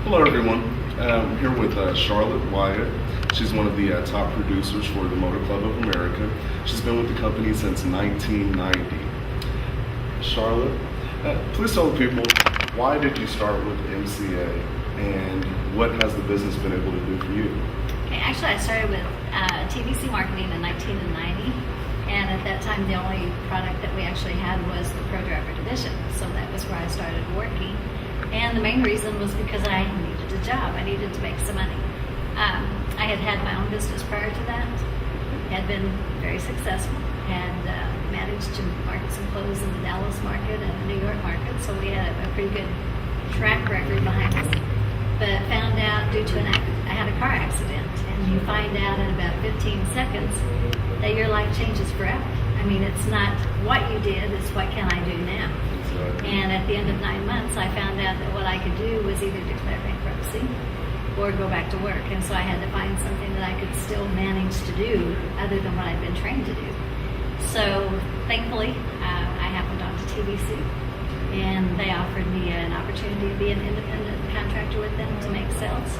Hello, everyone. I'm here with Charlotte Wyatt. She's one of the top producers for the Motor Club of America. She's been with the company since 1990. Charlotte, please tell the people, why did you start with MCA and what has the business been able to do for you? Okay, actually, I started with TVC marketing in 1990, and at that time, the only product that we actually had was the Pro Driver division. So that was where I started working. And the main reason was because I needed a job. I needed to make some money. I had had my own business prior to that, had been very successful, had managed to market some clothes in the Dallas market and the New York market, so we had a pretty good track record behind us. But found out due to I had a car accident, and you find out in about 15 seconds that your life changes forever. I mean, it's not what you did, it's what can I do now. And at the end of 9 months, I found out that what I could do was either declare bankruptcy or go back to work. And so I had to find something that I could still manage to do other than what I'd been trained to do. So thankfully, I happened onto TVC, and they offered me an opportunity to be an independent contractor with them to make sales.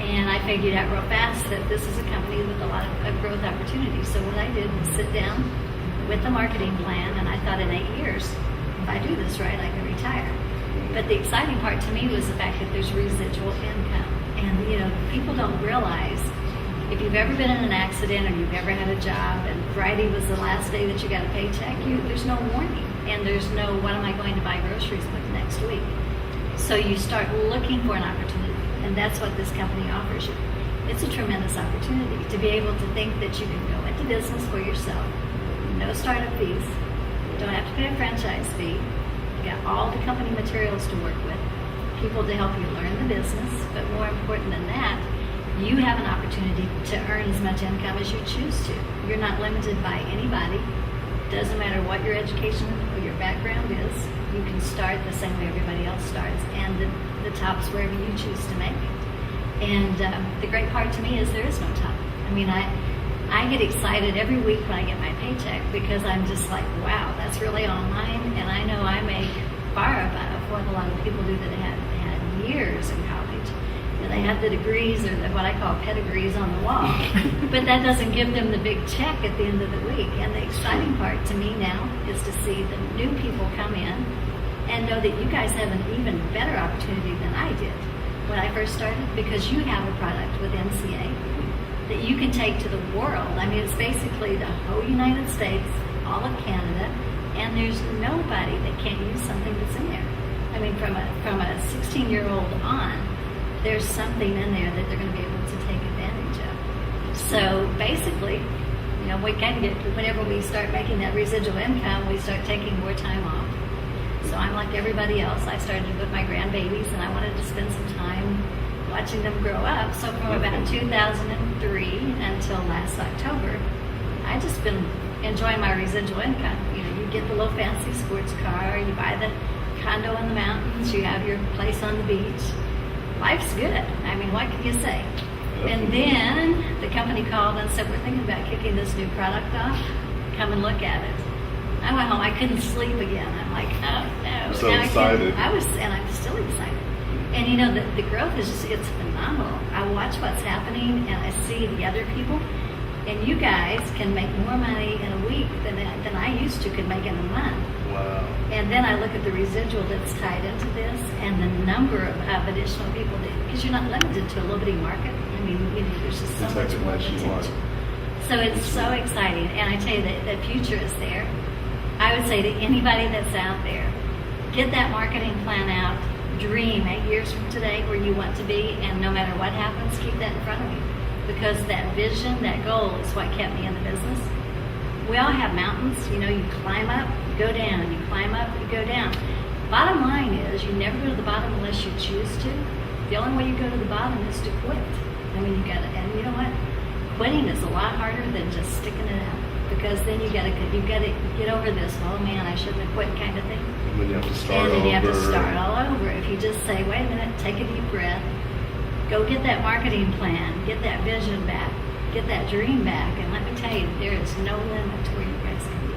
And I figured out real fast that this is a company with a lot of growth opportunities. So what I did was sit down with the marketing plan, and I thought in 8 years, if I do this right, I can retire. But the exciting part to me was the fact that there's residual income. And, you know, people don't realize if you've ever been in an accident or you've ever had a job and Friday was the last day that you got a paycheck, there's no warning. And there's no, what am I going to buy groceries with next week? So you start looking for an opportunity. And that's what this company offers you. It's a tremendous opportunity to be able to think that you can go into business for yourself, no startup fees, don't have to pay a franchise fee, you got all the company materials to work with, people to help you learn the business, but more important than that, you have an opportunity to earn as much income as you choose to. You're not limited by anybody. Doesn't matter what your education or your background is, you can start the same way everybody else starts, and the top's wherever you choose to make it. And the great part to me is there is no top. I mean, I get excited every week when I get my paycheck because I'm just like, wow, that's really online, and I know I make far above what a lot of people do that have had years in college. And they have the degrees or what I call pedigrees on the wall, but that doesn't give them the big check at the end of the week. And the exciting part to me now is to see the new people come in and know that you guys have an even better opportunity than I did when I first started, because you have a product with MCA that you can take to the world. I mean, it's basically the whole United States, all of Canada, and there's nobody that can't use something that's in there. I mean, from a 16-year-old on, there's something in there that they're going to be able to take advantage of. So basically, you know, we can get, whenever we start making that residual income, we start taking more time off. So I'm like everybody else. I started with my grandbabies, and I wanted to spend some time watching them grow up. So from about 2003 until last October, I just been enjoying my residual income. You know, you get the little fancy sports car, you buy the condo in the mountains, you have your place on the beach. Life's good. I mean, what can you say? And then the company called and said, we're thinking about kicking this new product off. Come and look at it. I went home. I couldn't sleep again. I'm like, oh no. So excited. And I'm still excited. And you know, the growth is just, it's phenomenal. I watch what's happening and I see the other people. And you guys can make more money in a week than I used to could make in a month. Wow. And then I look at the residual that's tied into this and the number of additional people, because you're not limited to a little bitty market. I mean, you know, there's just so much more potential. So it's so exciting. And I tell you that the future is there. I would say to anybody that's out there, get that marketing plan out, dream 8 years from today where you want to be, and no matter what happens, keep that in front of you. Because that vision, that goal is what kept me in the business. We all have mountains, you know, you climb up, you go down, you climb up, you go down. Bottom line is, you never go to the bottom unless you choose to. The only way you go to the bottom is to quit. I mean, and you know what? Quitting is a lot harder than just sticking it out. Because then you gotta get over this, oh man, I shouldn't have quit kind of thing. And then you have to start And then over. you have to start all over. If you just say, wait a minute, take a deep breath, go get that marketing plan, get that vision back, get that dream back, and let me tell you, there is no limit to where you guys can be.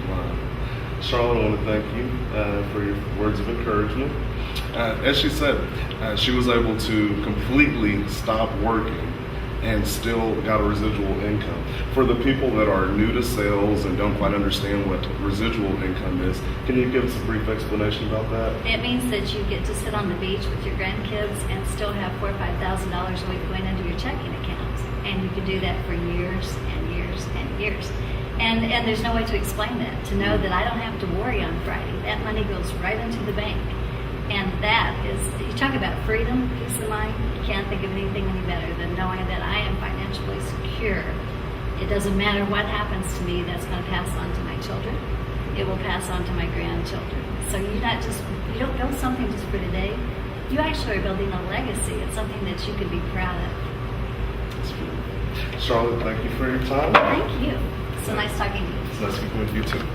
Wow. Charlotte, I want to thank you for your words of encouragement. As she said, she was able to completely stop working and still got a residual income. For the people that are new to sales and don't quite understand what residual income is, can you give us a brief explanation about that? It means that you get to sit on the beach with your grandkids and still have $4,000 or $5,000 a week going into your checking account. And you can do that for years and years and years. And there's no way to explain that, to know that I don't have to worry on Friday. That money goes right into the bank. And that is, you talk about freedom, peace of mind, you can't think of anything any better than knowing that I am financially secure. It doesn't matter what happens to me, that's going to pass on to my children. It will pass on to my grandchildren. So you don't build something just for today. You actually are building a legacy. It's something that you can be proud of. That's beautiful. Charlotte, thank you for your time. Thank you. So nice talking to you. It's nice speaking with you too.